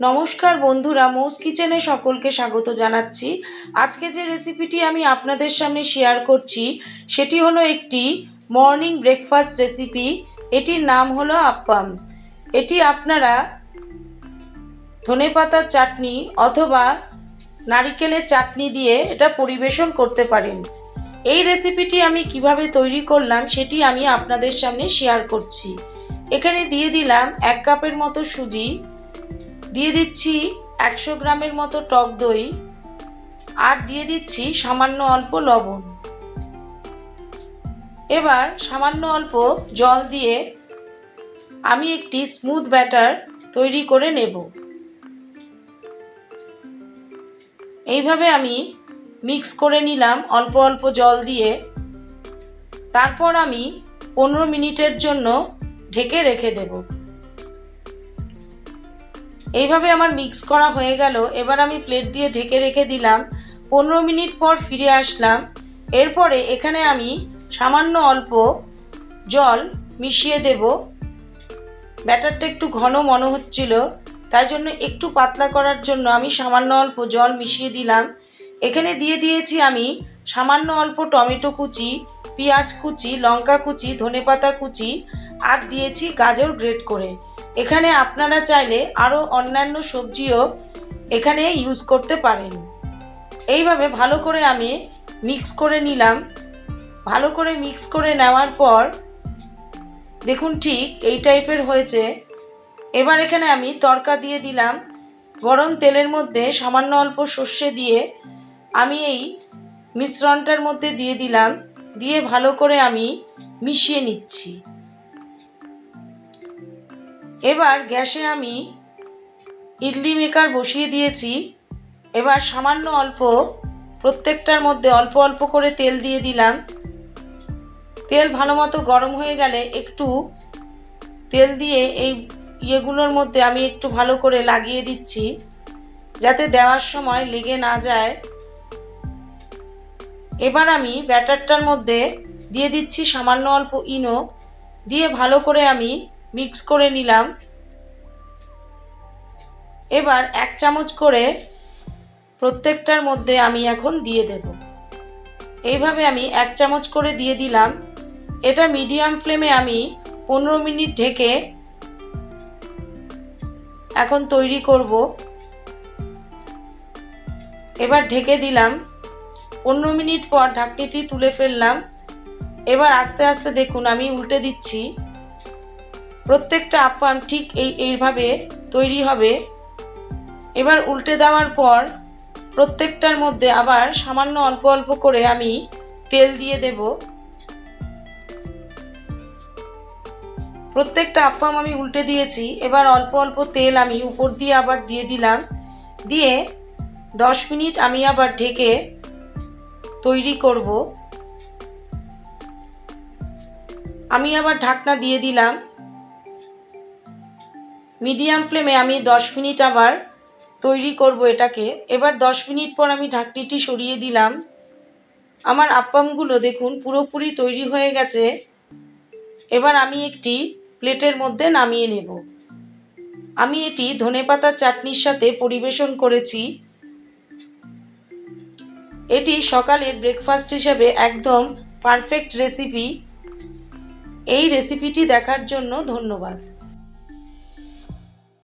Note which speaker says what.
Speaker 1: নমস্কার বন্ধুরা, মৌস কিচেনে সকলকে স্বাগত জানাচ্ছি। আজকে যে রেসিপিটি আমি আপনাদের সামনে শেয়ার করছি সেটি হলো একটি মর্নিং ব্রেকফাস্ট রেসিপি। এটির নাম হলো আপ্পাম। এটি আপনারা ধনেপাতার চাটনি অথবা নারিকেলের চাটনি দিয়ে এটা পরিবেশন করতে পারেন। এই রেসিপিটি আমি কিভাবে তৈরি করলাম সেটি আমি আপনাদের সামনে শেয়ার করছি। এখানে দিয়ে দিলাম 1 কাপের মতো সুজি, দিয়ে দিচ্ছি 100 গ্রামের মতো টক দই, আর দিয়ে দিচ্ছি সামান্য অল্প লবণ। এবার সামান্য অল্প জল দিয়ে আমি একটি স্মুথ ব্যাটার তৈরি করে নেব। এইভাবে আমি মিক্স করে নিলাম অল্প অল্প জল দিয়ে। তারপর আমি 15 মিনিটের জন্য ঢেকে রেখে দেব। এইভাবে আমার মিক্স করা হয়ে গেল। এবার আমি প্লেট দিয়ে ঢেকে রেখে দিলাম। 15 মিনিট পর ফিরে আসলাম। এরপরে এখানে আমি সামান্য অল্প জল মিশিয়ে দেব। ব্যাটারটা একটু ঘন মনে হচ্ছিল, তাই জন্য একটু পাতলা করার জন্য আমি সামান্য অল্প জল মিশিয়ে দিলাম। এখানে দিয়ে দিয়েছি আমি সামান্য অল্প টমেটো কুচি, পেঁয়াজ কুচি, লঙ্কা কুচি, ধনেপাতা কুচি, আর দিয়েছি গাজর গ্রেট করে। এখানে আপনারা চাইলে আরও অন্যান্য সবজিও এখানে ইউজ করতে পারেন। এইভাবে ভালো করে আমি মিক্স করে নিলাম। ভালো করে মিক্স করে নেওয়ার পর দেখুন ঠিক এই টাইপের হয়েছে। এবার এখানে আমি তড়কা দিয়ে দিলাম। গরম তেলের মধ্যে সামান্য অল্প সর্ষে দিয়ে আমি এই মিশ্রণটার মধ্যে দিয়ে দিলাম। দিয়ে ভালো করে আমি মিশিয়ে নিচ্ছি। এবার গ্যাসে আমি ইডলি মেকার বসিয়ে দিয়েছি। এবার সামান্য অল্প প্রত্যেকটার মধ্যে অল্প অল্প করে তেল দিয়ে দিলাম। তেল ভালো মতো গরম হয়ে গেলে একটু তেল দিয়ে এই ইয়েগুলোর মধ্যে আমি একটু ভালো করে লাগিয়ে দিচ্ছি, যাতে দেওয়ার সময় লেগে না যায়। এবার আমি ব্যাটারটার মধ্যে দিয়ে দিচ্ছি সামান্য অল্প ইনো, দিয়ে ভালো করে আমি মিক্স করে নিলাম। এবার 1 চামচ করে প্রত্যেকটার মধ্যে আমি এখন দিয়ে দেব। এইভাবে আমি 1 চামচ করে দিয়ে দিলাম। এটা মিডিয়াম ফ্লেমে আমি 15 মিনিট ঢেকে এখন তৈরি করব। এবার ঢেকে দিলাম। 15 মিনিট পর ঢাকনিটি তুলে ফেললাম। এবার আস্তে আস্তে দেখুন আমি উল্টে দিচ্ছি। প্রত্যেকটা আপ্পাম ঠিক এইভাবে তৈরি হবে। এবার উল্টে দেওয়ার পর প্রত্যেকটার মধ্যে আবার সামান্য অল্প অল্প করে আমি তেল দিয়ে দেব। প্রত্যেকটা আপ্পাম আমি উল্টে দিয়েছি। এবার অল্প অল্প তেল আমি উপর দিয়ে আবার দিয়ে দিলাম। দিয়ে 10 মিনিট আমি আবার ঢেকে তৈরি করব। আমি আবার ঢাকনা দিয়ে দিলাম। মিডিয়াম ফ্লেমে আমি 10 মিনিট আবার তৈরি করব এটাকে। এবার 10 মিনিট পর আমি ঢাকনিটি সরিয়ে দিলাম। আমার আপ্পামগুলো দেখুন পুরোপুরি তৈরি হয়ে গেছে। এবার আমি একটি প্লেটের মধ্যে নামিয়ে নেব। আমি এটি ধনেপাতার চাটনির সাথে পরিবেশন করেছি। এটি সকালের ব্রেকফাস্ট হিসেবে একদম পারফেক্ট রেসিপি। এই রেসিপিটি দেখার জন্য ধন্যবাদ।